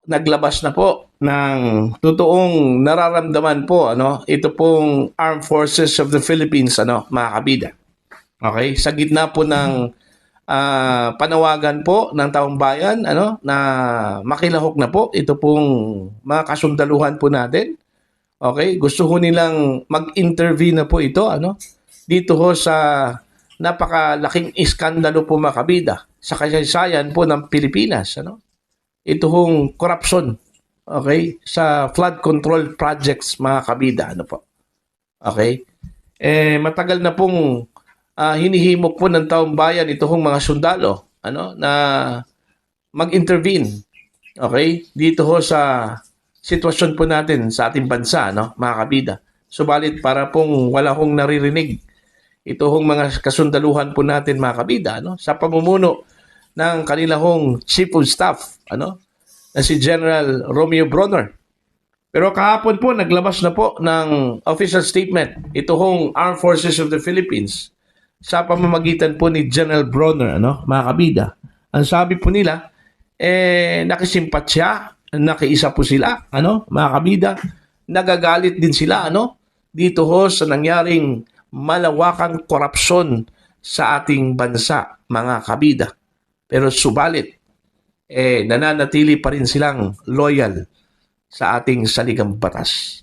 naglabas na po ng totoong nararamdaman po, ito pong Armed Forces of the Philippines, mga kabida. Okay? Sa gitna po ng panawagan po ng taong bayan, na makilahok na po ito pong mga kasundaluhan po natin. Okay? Gusto ko nilang mag-intervene na po ito, dito ho sa napakalaking iskandalo po, mga kabida, sa kasaysayan po ng Pilipinas, ito hong corruption, okay, sa flood control projects, mga kabida, po. Okay? Matagal na pong hinihimok po ng taong bayan ito hong mga sundalo, na mag-intervene, okay, dito ho sa sitwasyon po natin sa ating bansa, mga kabida. Subalit para pong wala hong naririnig ito hong mga kasundaluhan po natin, mga kabida, sa pamumuno ng kanila hong Chief of Staff, na si General Romeo Bronner. Pero kahapon po, naglabas na po ng official statement ito hong Armed Forces of the Philippines sa pamamagitan po ni General Bronner, mga kabida. Ang sabi po nila, nakisimpatya, nakiisa po sila, mga kabida, nagagalit din sila, dito ho sa nangyaring malawakang korupsyon sa ating bansa, mga kabida. Pero subalit, nananatili pa rin silang loyal sa ating saligang batas.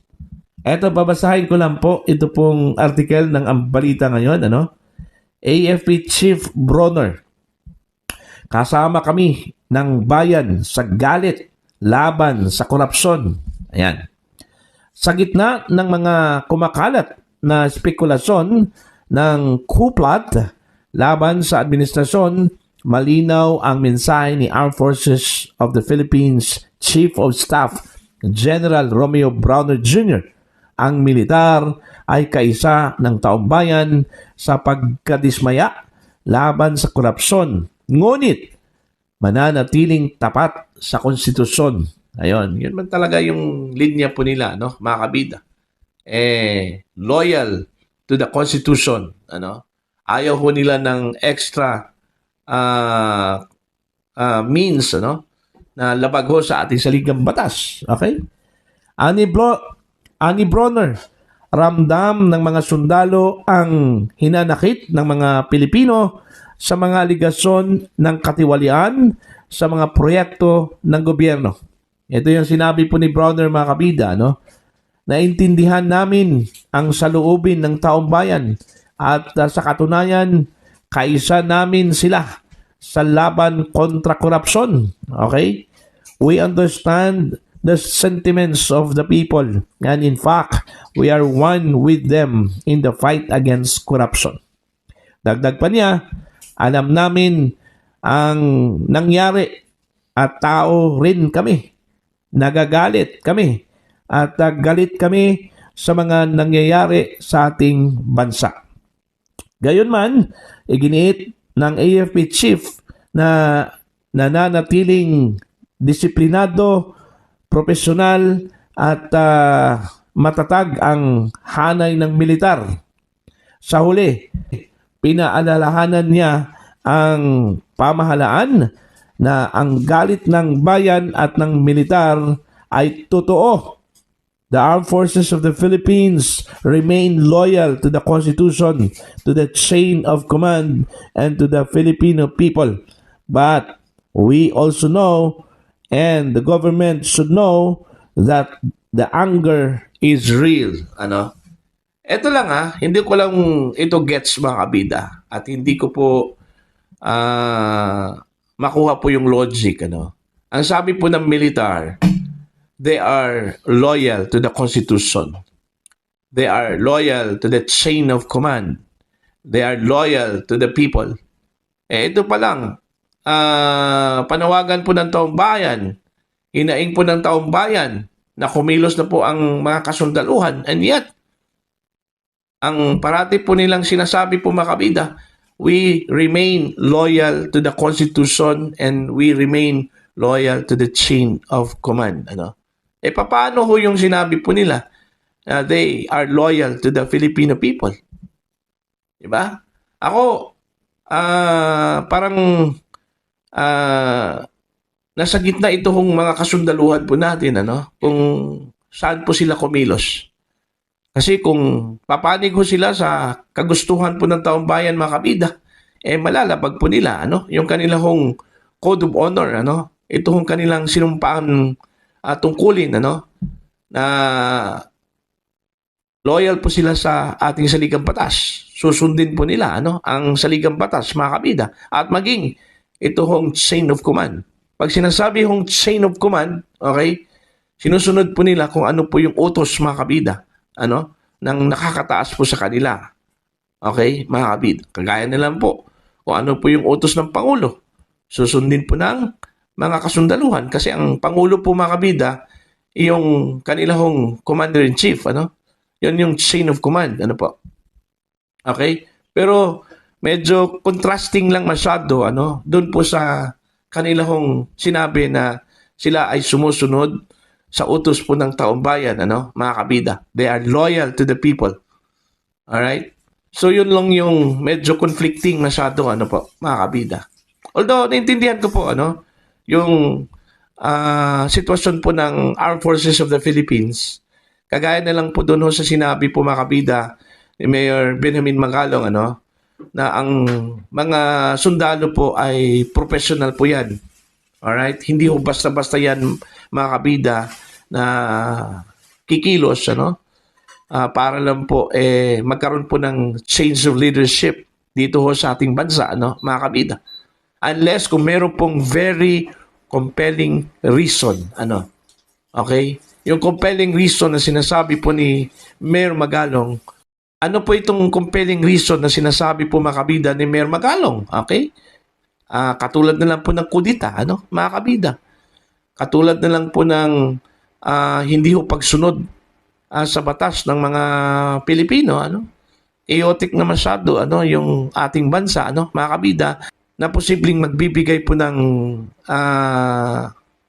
Eto, babasahin ko lang po ito pong article ng Ang Balita Ngayon, AFP Chief Bronner. Kasama kami ng bayan sa galit laban sa korupsyon. Ayan. Sa gitna ng mga kumakalat na spekulasyon ng coup plot laban sa administrasyon, malinaw ang mensahe ni Armed Forces of the Philippines Chief of Staff General Romeo Bronner Jr. Ang militar ay kaisa ng taong bayan sa pagkadismaya laban sa korupsyon. Ngunit mananatiling tapat sa konstitusyon. Ayun, yun man talaga yung linya po nila, mga kabida. Loyal to the Constitution, Ayaw ho nila ng extra means, na labag ho sa ating saligang batas. Okay? Ani Bronner, ramdam ng mga sundalo ang hinanakit ng mga Pilipino sa mga aligasyon ng katiwalian sa mga proyekto ng gobyerno. Ito yung sinabi po ni Bronner, mga kabida, Naintindihan namin ang saloobin ng taong bayan at sa katunayan, kaisa namin sila sa laban kontra korupsyon. Okay? We understand the sentiments of the people and in fact, we are one with them in the fight against corruption. Dagdag pa niya, alam namin ang nangyari at tao rin kami. Nagagalit kami at galit kami sa mga nangyayari sa ating bansa. Gayunman, iginiit ng AFP Chief na nananatiling disiplinado, profesional at matatag ang hanay ng militar. Sa huli, pinaalalahanan niya ang pamahalaan na ang galit ng bayan at ng militar ay totoo. The Armed Forces of the Philippines remain loyal to the Constitution, to the chain of command, and to the Filipino people. But we also know, and the government should know, that the anger is real. Ito lang hindi ko lang ito gets, mga kabida, at hindi ko po makuha po yung logic. Ang sabi po ng militar, they are loyal to the Constitution. They are loyal to the chain of command. They are loyal to the people. Ito pa lang, panawagan po ng taong bayan, hinaing po ng taong bayan na kumilos na po ang mga kasundaluhan. And yet, ang parati po nilang sinasabi po, mga kabida, we remain loyal to the Constitution and we remain loyal to the chain of command. Paano ho yung sinabi po nila they are loyal to the Filipino people? Diba? Ako, parang nasa gitna itong mga kasundaluhan po natin, kung saan po sila kumilos. Kasi kung papanig ho sila sa kagustuhan po ng taong bayan, mga kabida, malalabag po nila, yung kanilang code of honor, ito hong kanilang sinumpaan tungkulin, na loyal po sila sa ating saligang batas. Susundin po nila, ang saligang batas, mga kabida, at maging ito hong chain of command. Pag sinasabi hong chain of command, okay, sinusunod po nila kung ano po yung utos, mga kabida, ng nakakataas po sa kanila. Okay, mga kabida. Kagaya na lang po kung ano po yung utos ng Pangulo. Susundin po ng mga kasundaluhan kasi ang Pangulo po, mga kabida, yung kanilang commander-in-chief, yun yung chain of command, po. Okay? Pero medyo contrasting lang masyado, doon po sa kanilang sinabi na sila ay sumusunod sa utos po ng taong bayan, mga kabida. They are loyal to the people. Alright? So yun lang yung medyo conflicting masyado, po, mga kabida. Although, naintindihan ko po, yung sitwasyon po ng Armed Forces of the Philippines, kagaya na lang po doon sa sinabi po, mga kabida, ni Mayor Benjamin Magalong, na ang mga sundalo po ay professional po yan. Alright? Hindi ho basta-basta yan, mga kabida, na kikilos, para lang po magkaroon po ng change of leadership dito ho sa ating bansa, mga kabida. Unless kung meron pong very compelling reason, okay? Yung compelling reason na sinasabi po ni Mayor Magalong, ano po itong compelling reason na sinasabi po, mga kabida, ni Mayor Magalong, okay? Katulad na lang po ng kudita, mga kabida. Katulad na lang po ng hindi ho pagsunod sa batas ng mga Pilipino, chaotic na masyado, yung ating bansa, mga kabida, na posibleng magbibigay po ng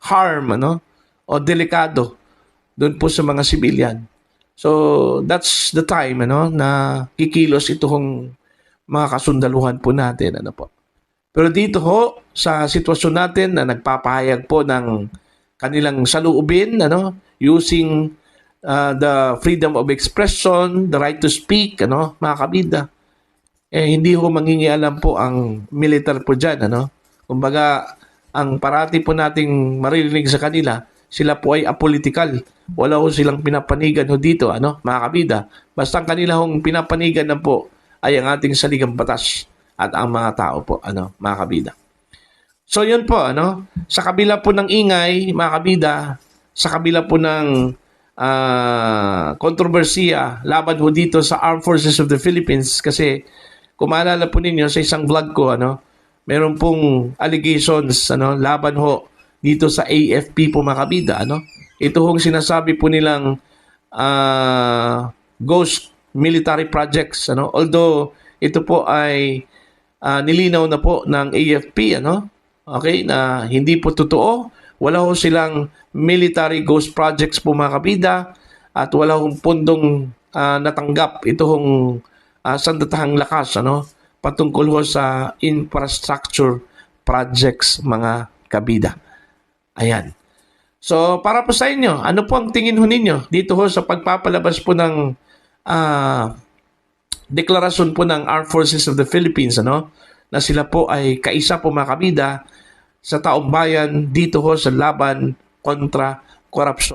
harm, o delikado doon po sa mga civilian. So, that's the time, na kikilos itong mga kasundaluhan po natin, po. Pero dito ho, sa sitwasyon natin na nagpapahayag po ng kanilang saloobin, using the freedom of expression, the right to speak, mga kabida, hindi ho mangingialam po ang militar po dyan, Kumbaga, ang parati po nating maririnig sa kanila, sila po ay apolitical. Wala ho silang pinapanigan ho dito, mga kabida. Basta ang kanilang pinapanigan na po ay ang ating saligang batas at ang mga tao po, mga kabida. So, yun po, sa kabila po ng ingay, mga kabida, sa kabila po ng kontrobersiya laban ho dito sa Armed Forces of the Philippines, kasi kung maalala po ninyo sa isang vlog ko, meron pong allegations, laban ho dito sa AFP po, mga kabida, Ito hong sinasabi po nilang ghost military projects, Although ito po ay nilinaw na po ng AFP, Okay, na hindi po totoo. Wala ho silang military ghost projects po, mga kabida, at wala hong pundong natanggap itong sandatahang lakas, patungkol ho sa infrastructure projects, mga kabida. Ayan. So, para po sa inyo, ano po ang tingin ho ninyo dito ho sa pagpapalabas po ng deklarasyon po ng Armed Forces of the Philippines, na sila po ay kaisa po, mga kabida, sa taong bayan dito ho sa laban kontra korupsyon.